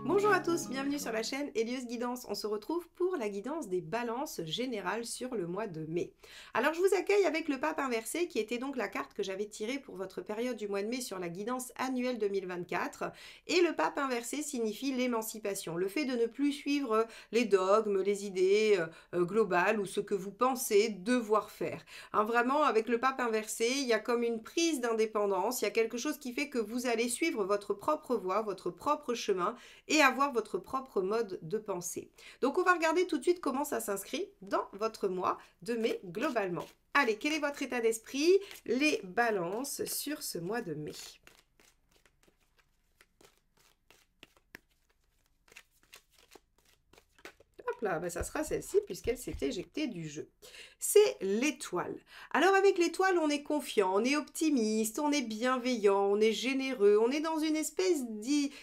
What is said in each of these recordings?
Bonjour à tous, bienvenue sur la chaîne Elios Guidance. On se retrouve pour la guidance des balances générales sur le mois de mai. Alors je vous accueille avec le pape inversé qui était donc la carte que j'avais tirée pour votre période du mois de mai sur la guidance annuelle 2024. Et le pape inversé signifie l'émancipation, le fait de ne plus suivre les dogmes, les idées globales ou ce que vous pensez devoir faire. Hein, vraiment, avec le pape inversé, il y a comme une prise d'indépendance, il y a quelque chose qui fait que vous allez suivre votre propre voie, votre propre chemin et avoir votre propre mode de pensée. Donc on va regarder tout de suite comment ça s'inscrit dans votre mois de mai globalement. Allez, quel est votre état d'esprit? Les balances sur ce mois de mai. Hop là, ben ça sera celle-ci puisqu'elle s'est éjectée du jeu. C'est l'étoile. Alors avec l'étoile, on est confiant, on est optimiste, on est bienveillant, on est généreux, on est dans une espèce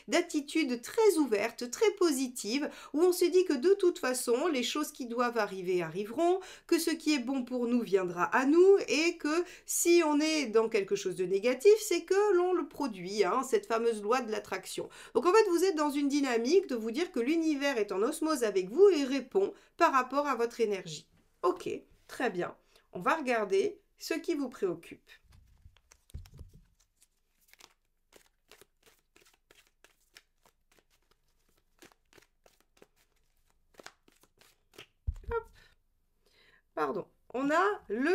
d'attitude très ouverte, très positive, où on se dit que de toute façon, les choses qui doivent arriver arriveront, que ce qui est bon pour nous viendra à nous, et que si on est dans quelque chose de négatif, c'est que l'on le produit, hein, cette fameuse loi de l'attraction. Donc en fait, vous êtes dans une dynamique de vous dire que l'univers est en osmose avec vous et répond par rapport à votre énergie. Ok. Très bien. On va regarder ce qui vous préoccupe. Hop. Pardon. On a le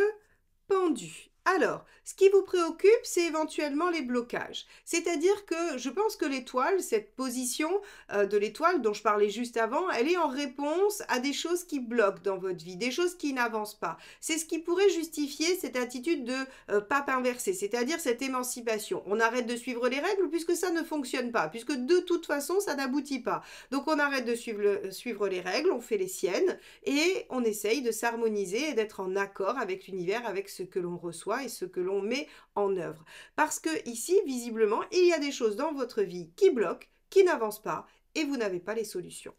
pendu. Alors, ce qui vous préoccupe, c'est éventuellement les blocages. C'est-à-dire que je pense que l'étoile, cette position de l'étoile dont je parlais juste avant, elle est en réponse à des choses qui bloquent dans votre vie, des choses qui n'avancent pas. C'est ce qui pourrait justifier cette attitude de pape inversé, c'est-à-dire cette émancipation. On arrête de suivre les règles puisque ça ne fonctionne pas, puisque de toute façon, ça n'aboutit pas. Donc on arrête de suivre les règles, on fait les siennes et on essaye de s'harmoniser et d'être en accord avec l'univers, avec ce que l'on reçoit et ce que l'on met en œuvre. Parce que ici, visiblement, il y a des choses dans votre vie qui bloquent, qui n'avancent pas, et vous n'avez pas les solutions.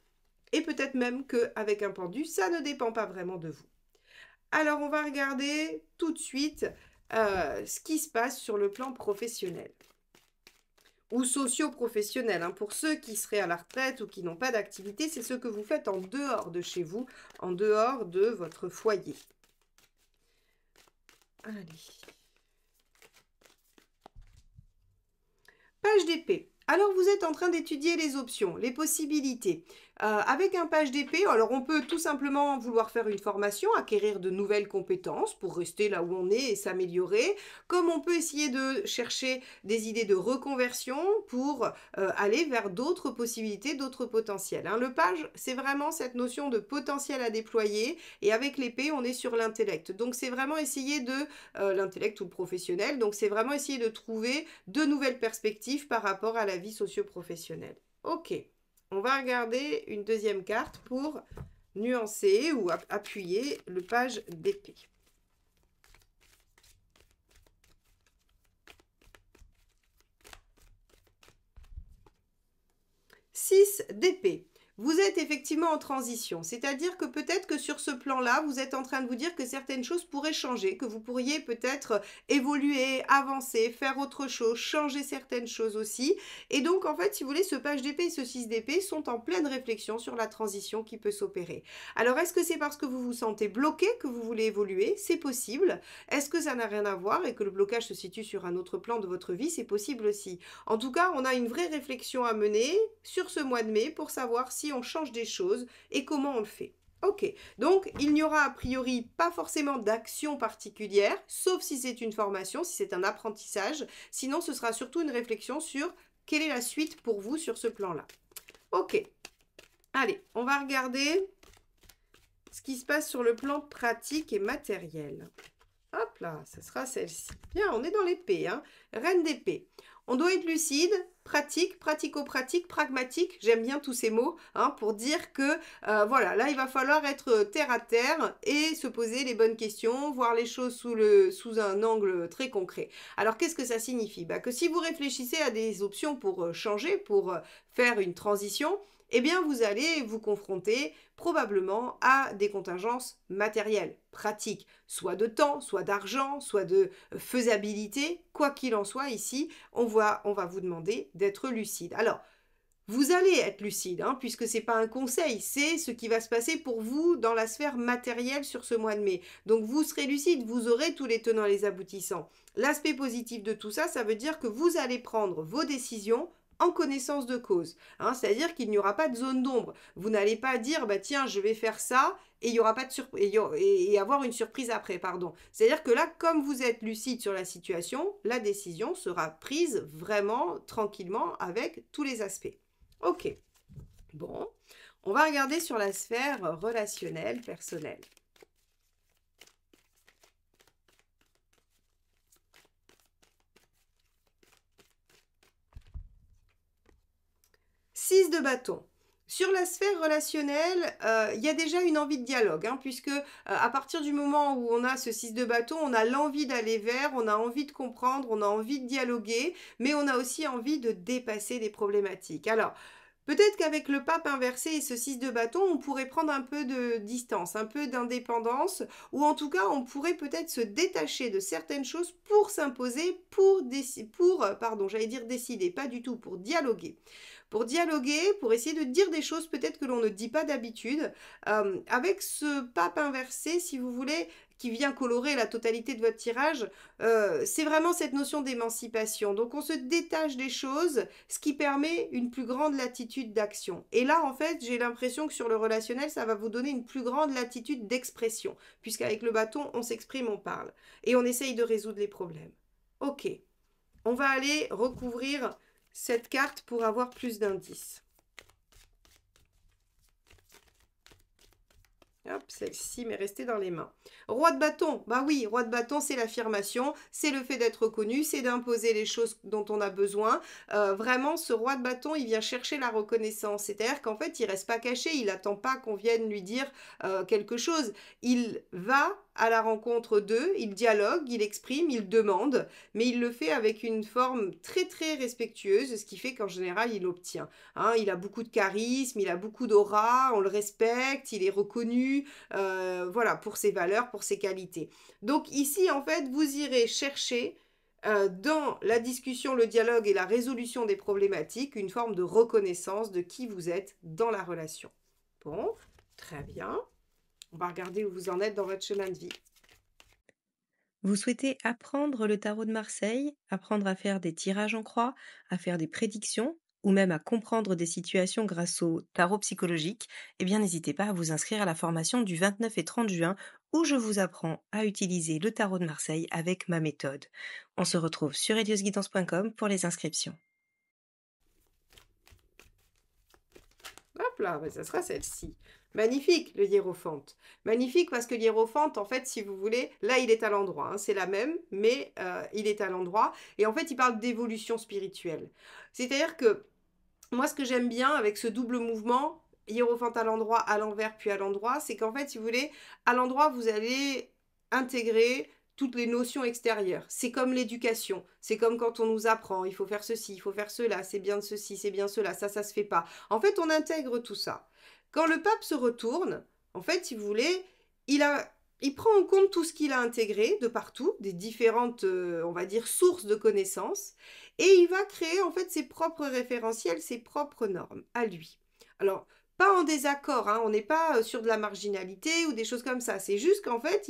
Et peut-être même qu'avec un pendu, ça ne dépend pas vraiment de vous. Alors, on va regarder tout de suite ce qui se passe sur le plan professionnel. Ou socio-professionnel. Hein. Pour ceux qui seraient à la retraite ou qui n'ont pas d'activité, c'est ce que vous faites en dehors de chez vous, en dehors de votre foyer. Allez. Page d'épée. Alors vous êtes en train d'étudier les options, les possibilités. Avec un page d'épée, alors on peut tout simplement vouloir faire une formation, acquérir de nouvelles compétences pour rester là où on est et s'améliorer, comme on peut essayer de chercher des idées de reconversion pour aller vers d'autres possibilités, d'autres potentiels. Hein. Le page, c'est vraiment cette notion de potentiel à déployer et avec l'épée, on est sur l'intellect. Donc c'est vraiment essayer de, l'intellect ou le professionnel, donc c'est vraiment essayer de trouver de nouvelles perspectives par rapport à la vie socio-professionnelle. Ok. On va regarder une deuxième carte pour nuancer ou appuyer le page d'épée. 6 d'épée. Vous êtes effectivement en transition, c'est-à-dire que peut-être que sur ce plan-là, vous êtes en train de vous dire que certaines choses pourraient changer, que vous pourriez peut-être évoluer, avancer, faire autre chose, changer certaines choses aussi. Et donc, en fait, si vous voulez, ce page d'épée et ce 6 d'épée sont en pleine réflexion sur la transition qui peut s'opérer. Alors, est-ce que c'est parce que vous vous sentez bloqué que vous voulez évoluer? C'est possible. Est-ce que ça n'a rien à voir et que le blocage se situe sur un autre plan de votre vie? C'est possible aussi. En tout cas, on a une vraie réflexion à mener sur ce mois de mai pour savoir si on change des choses et comment on le fait. Ok, donc il n'y aura a priori pas forcément d'action particulière, sauf si c'est une formation, si c'est un apprentissage. Sinon, ce sera surtout une réflexion sur quelle est la suite pour vous sur ce plan-là. Ok, allez, on va regarder ce qui se passe sur le plan pratique et matériel. Hop là, ce sera celle-ci. Bien, on est dans l'épée, hein. Reine d'épée. On doit être lucide, pratique, pratico-pratique, pragmatique. J'aime bien tous ces mots hein, pour dire que voilà, là, il va falloir être terre à terre et se poser les bonnes questions, voir les choses sous un angle très concret. Alors, qu'est-ce que ça signifie? Que si vous réfléchissez à des options pour changer, pour faire une transition, eh bien, vous allez vous confronter probablement à des contingences matérielles, pratiques, soit de temps, soit d'argent, soit de faisabilité. Quoi qu'il en soit, ici, on va vous demander d'être lucide. Alors, Vous allez être lucide, hein, puisque c'est pas un conseil, c'est ce qui va se passer pour vous dans la sphère matérielle sur ce mois de mai. Donc vous serez lucide, vous aurez tous les tenants et les aboutissants. L'aspect positif de tout ça, ça veut dire que vous allez prendre vos décisions en connaissance de cause. Hein, c'est-à-dire qu'il n'y aura pas de zone d'ombre. Vous n'allez pas dire, bah tiens, je vais faire ça et il y aura pas de surprise et avoir une surprise après, pardon. C'est-à-dire que là, comme vous êtes lucide sur la situation, la décision sera prise vraiment tranquillement avec tous les aspects. Ok. Bon, on va regarder sur la sphère relationnelle, personnelle. Six de bâton. Sur la sphère relationnelle, il y a déjà une envie de dialogue, hein, puisque à partir du moment où on a ce 6 de bâton, on a l'envie d'aller vers, on a envie de comprendre, on a envie de dialoguer, mais on a aussi envie de dépasser des problématiques. Alors, peut-être qu'avec le pape inversé et ce 6 de bâton, on pourrait prendre un peu de distance, un peu d'indépendance, ou en tout cas, on pourrait peut-être se détacher de certaines choses pour s'imposer, pardon, j'allais dire décider, pas du tout, pour dialoguer, pour essayer de dire des choses peut-être que l'on ne dit pas d'habitude. Avec ce pape inversé, si vous voulez, qui vient colorer la totalité de votre tirage, c'est vraiment cette notion d'émancipation. Donc on se détache des choses, ce qui permet une plus grande latitude d'action. Et là, en fait, j'ai l'impression que sur le relationnel, ça va vous donner une plus grande latitude d'expression, puisqu'avec le bâton, on s'exprime, on parle, et on essaye de résoudre les problèmes. Ok, on va aller recouvrir cette carte pour avoir plus d'indices. Hop, celle-ci m'est restée dans les mains. Roi de bâton, bah oui, roi de bâton, c'est l'affirmation, c'est le fait d'être reconnu, c'est d'imposer les choses dont on a besoin. Vraiment, ce roi de bâton, il vient chercher la reconnaissance. C'est-à-dire qu'en fait, il reste pas caché, il n'attend pas qu'on vienne lui dire quelque chose. Il va à la rencontre d'eux, il dialogue, il exprime, il demande, mais il le fait avec une forme très très respectueuse, ce qui fait qu'en général, il obtient. Hein, il a beaucoup de charisme, il a beaucoup d'aura, on le respecte, il est reconnu, voilà, pour ses valeurs, pour ses qualités. Donc ici, en fait, vous irez chercher dans la discussion, le dialogue et la résolution des problématiques, une forme de reconnaissance de qui vous êtes dans la relation. Bon, très bien. On va regarder où vous en êtes dans votre chemin de vie. Vous souhaitez apprendre le tarot de Marseille, apprendre à faire des tirages en croix, à faire des prédictions ou même à comprendre des situations grâce au tarot psychologique? Eh bien, n'hésitez pas à vous inscrire à la formation du 29 et 30 juin où je vous apprends à utiliser le tarot de Marseille avec ma méthode. On se retrouve sur heliosguidance.com pour les inscriptions. Hop là, bah, ça sera celle-ci. Magnifique, le hiérophante. Magnifique parce que l'hiérophante, en fait, si vous voulez, là, il est à l'endroit. Hein, c'est la même, mais il est à l'endroit. Et en fait, il parle d'évolution spirituelle. C'est-à-dire que moi, ce que j'aime bien avec ce double mouvement, hiérophante à l'endroit, à l'envers, puis à l'endroit, c'est qu'en fait, si vous voulez, à l'endroit, vous allez intégrer toutes les notions extérieures. C'est comme l'éducation. C'est comme quand on nous apprend, il faut faire ceci, il faut faire cela, c'est bien ceci, c'est bien cela, ça se fait pas. En fait, on intègre tout ça. Quand le pape se retourne, en fait, si vous voulez, il prend en compte tout ce qu'il a intégré de partout, des différentes, on va dire, sources de connaissances, et il va créer en fait ses propres référentiels, ses propres normes à lui. Alors, pas en désaccord, hein, on n'est pas sur de la marginalité ou des choses comme ça. C'est juste qu'en fait,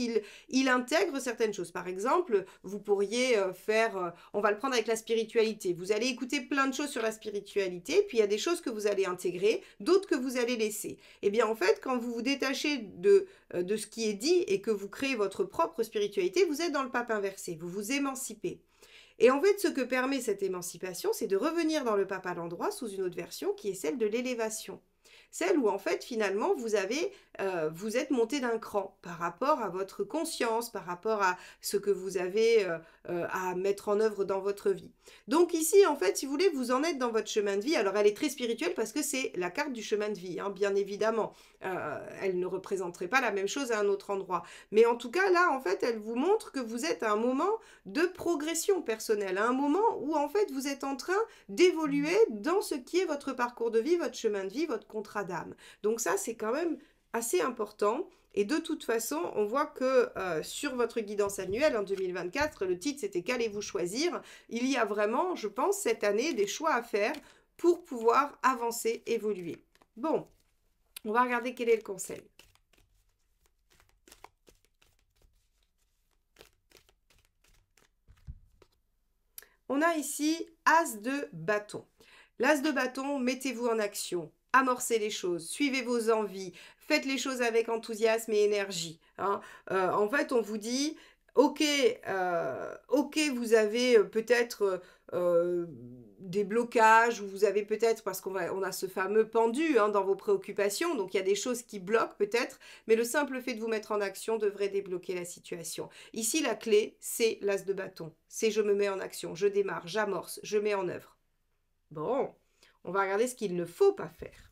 il intègre certaines choses. Par exemple, vous pourriez faire, on va le prendre avec la spiritualité. Vous allez écouter plein de choses sur la spiritualité, puis il y a des choses que vous allez intégrer, d'autres que vous allez laisser. Et bien en fait, quand vous vous détachez de ce qui est dit et que vous créez votre propre spiritualité, vous êtes dans le pape inversé, vous vous émancipez. Et en fait, ce que permet cette émancipation, c'est de revenir dans le pape à l'endroit sous une autre version qui est celle de l'élévation. Celle où en fait finalement vous êtes monté d'un cran par rapport à votre conscience, par rapport à ce que vous avez à mettre en œuvre dans votre vie. Donc ici en fait si vous voulez vous en êtes dans votre chemin de vie. Alors elle est très spirituelle parce que c'est la carte du chemin de vie, hein, bien évidemment. Elle ne représenterait pas la même chose à un autre endroit. Mais en tout cas là en fait elle vous montre que vous êtes à un moment de progression personnelle, à un moment où en fait vous êtes en train d'évoluer dans ce qui est votre parcours de vie, votre chemin de vie, votre contrat d'âme. Donc ça, c'est quand même assez important. Et de toute façon, on voit que sur votre guidance annuelle en 2024, le titre c'était qu'allez-vous choisir. Il y a vraiment, je pense, cette année des choix à faire pour pouvoir avancer, évoluer. Bon, on va regarder quel est le conseil. On a ici As de bâton. L'As de bâton, mettez-vous en action, amorcez les choses, suivez vos envies, faites les choses avec enthousiasme et énergie. Hein. En fait, on vous dit, ok, vous avez peut-être des blocages, ou vous avez peut-être, parce qu'on a ce fameux pendu hein, dans vos préoccupations, donc il y a des choses qui bloquent peut-être, mais le simple fait de vous mettre en action devrait débloquer la situation. Ici, la clé, c'est l'As de bâton. C'est je me mets en action, je démarre, j'amorce, je mets en œuvre. Bon, on va regarder ce qu'il ne faut pas faire.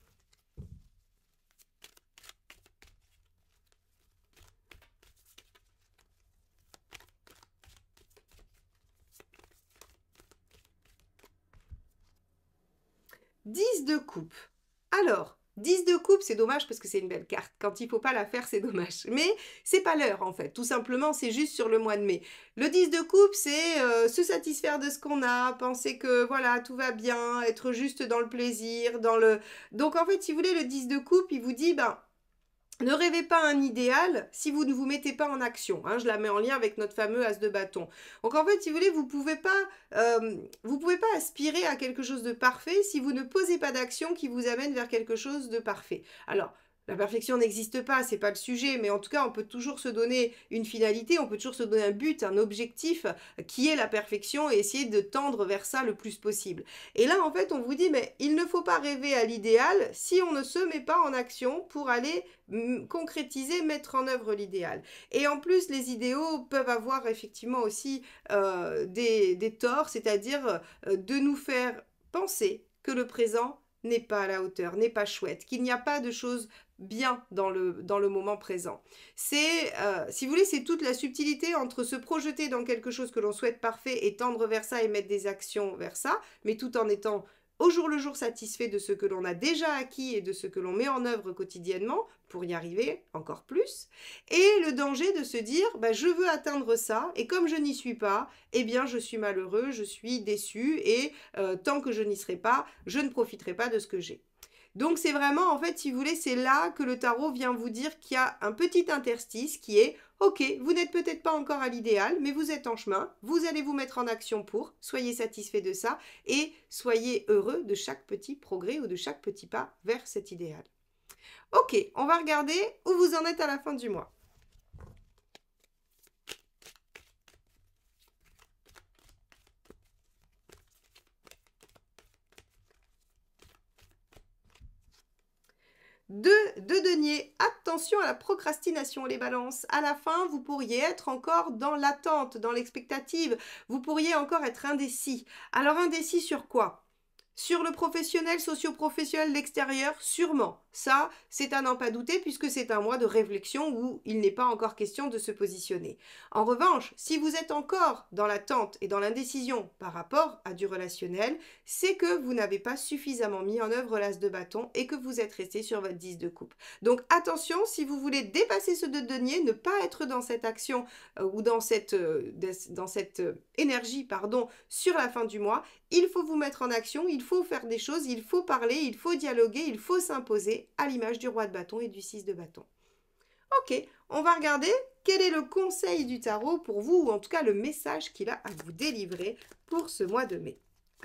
Dix de coupe. Alors, 10 de coupe, c'est dommage parce que c'est une belle carte. Quand il ne faut pas la faire, c'est dommage. Mais c'est pas l'heure en fait. Tout simplement, c'est juste sur le mois de mai. Le 10 de coupe, c'est se satisfaire de ce qu'on a, penser que voilà, tout va bien, être juste dans le plaisir, dans le... Donc en fait, si vous voulez, le 10 de coupe, il vous dit, ben, ne rêvez pas un idéal si vous ne vous mettez pas en action. Hein, je la mets en lien avec notre fameux as de bâton. Donc en fait, si vous voulez, vous pouvez pas aspirer à quelque chose de parfait si vous ne posez pas d'action qui vous amène vers quelque chose de parfait. Alors, la perfection n'existe pas, c'est pas le sujet, mais en tout cas, on peut toujours se donner une finalité, on peut toujours se donner un but, un objectif qui est la perfection et essayer de tendre vers ça le plus possible. Et là, en fait, on vous dit, mais il ne faut pas rêver à l'idéal si on ne se met pas en action pour aller concrétiser, mettre en œuvre l'idéal. Et en plus, les idéaux peuvent avoir effectivement aussi des torts, c'est-à-dire de nous faire penser que le présent n'est pas à la hauteur, n'est pas chouette, qu'il n'y a pas de choses bien dans le moment présent. C'est, si vous voulez, c'est toute la subtilité entre se projeter dans quelque chose que l'on souhaite parfait et tendre vers ça et mettre des actions vers ça, mais tout en étant au jour le jour satisfait de ce que l'on a déjà acquis et de ce que l'on met en œuvre quotidiennement pour y arriver encore plus. Et le danger de se dire, bah, je veux atteindre ça, et comme je n'y suis pas, eh bien je suis malheureux, je suis déçu, et tant que je n'y serai pas, je ne profiterai pas de ce que j'ai. Donc c'est vraiment, en fait, si vous voulez, c'est là que le tarot vient vous dire qu'il y a un petit interstice qui est, ok, vous n'êtes peut-être pas encore à l'idéal, mais vous êtes en chemin, vous allez vous mettre en action pour, soyez satisfait de ça, et soyez heureux de chaque petit progrès ou de chaque petit pas vers cet idéal. Ok, on va regarder où vous en êtes à la fin du mois. De denier, attention à la procrastination les balances. À la fin, vous pourriez être encore dans l'attente, dans l'expectative. Vous pourriez encore être indécis. Alors indécis sur quoi? Sur le professionnel, socio-professionnel, l'extérieur, sûrement. Ça, c'est à n'en pas douter puisque c'est un mois de réflexion où il n'est pas encore question de se positionner. En revanche, si vous êtes encore dans l'attente et dans l'indécision par rapport à du relationnel, c'est que vous n'avez pas suffisamment mis en œuvre l'as de bâton et que vous êtes resté sur votre 10 de coupe. Donc attention, si vous voulez dépasser ce de denier, ne pas être dans cette action ou dans cette énergie, pardon, sur la fin du mois, il faut vous mettre en action, il faut faire des choses, il faut parler, il faut dialoguer, il faut s'imposer à l'image du roi de bâton et du 6 de bâton. Ok, on va regarder quel est le conseil du tarot pour vous, ou en tout cas le message qu'il a à vous délivrer pour ce mois de mai.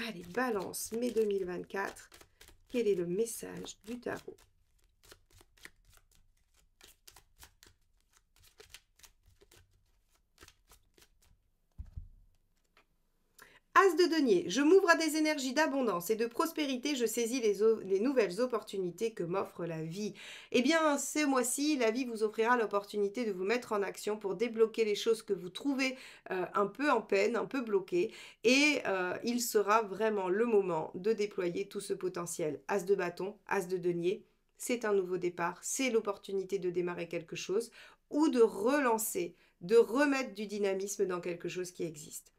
Allez, balance, mai 2024, quel est le message du tarot? As de denier, je m'ouvre à des énergies d'abondance et de prospérité, je saisis les nouvelles opportunités que m'offre la vie. Eh bien, ce mois-ci, la vie vous offrira l'opportunité de vous mettre en action pour débloquer les choses que vous trouvez un peu en peine, un peu bloquées, et il sera vraiment le moment de déployer tout ce potentiel. As de bâton, as de denier, c'est un nouveau départ, c'est l'opportunité de démarrer quelque chose ou de relancer, de remettre du dynamisme dans quelque chose qui existe.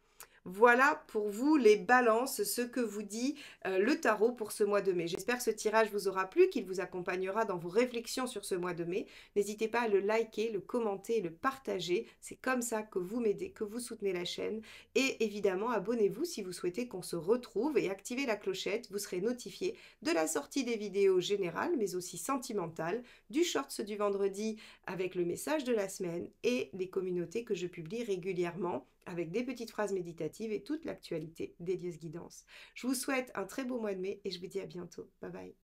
Voilà pour vous les balances, ce que vous dit le tarot pour ce mois de mai. J'espère que ce tirage vous aura plu, qu'il vous accompagnera dans vos réflexions sur ce mois de mai. N'hésitez pas à le liker, le commenter, le partager. C'est comme ça que vous m'aidez, que vous soutenez la chaîne. Et évidemment, abonnez-vous si vous souhaitez qu'on se retrouve et activez la clochette. Vous serez notifié de la sortie des vidéos générales, mais aussi sentimentales, du shorts du vendredi avec le message de la semaine et les communautés que je publie régulièrement avec des petites phrases méditatives et toute l'actualité d'Elios Guidance. Je vous souhaite un très beau mois de mai et je vous dis à bientôt. Bye bye.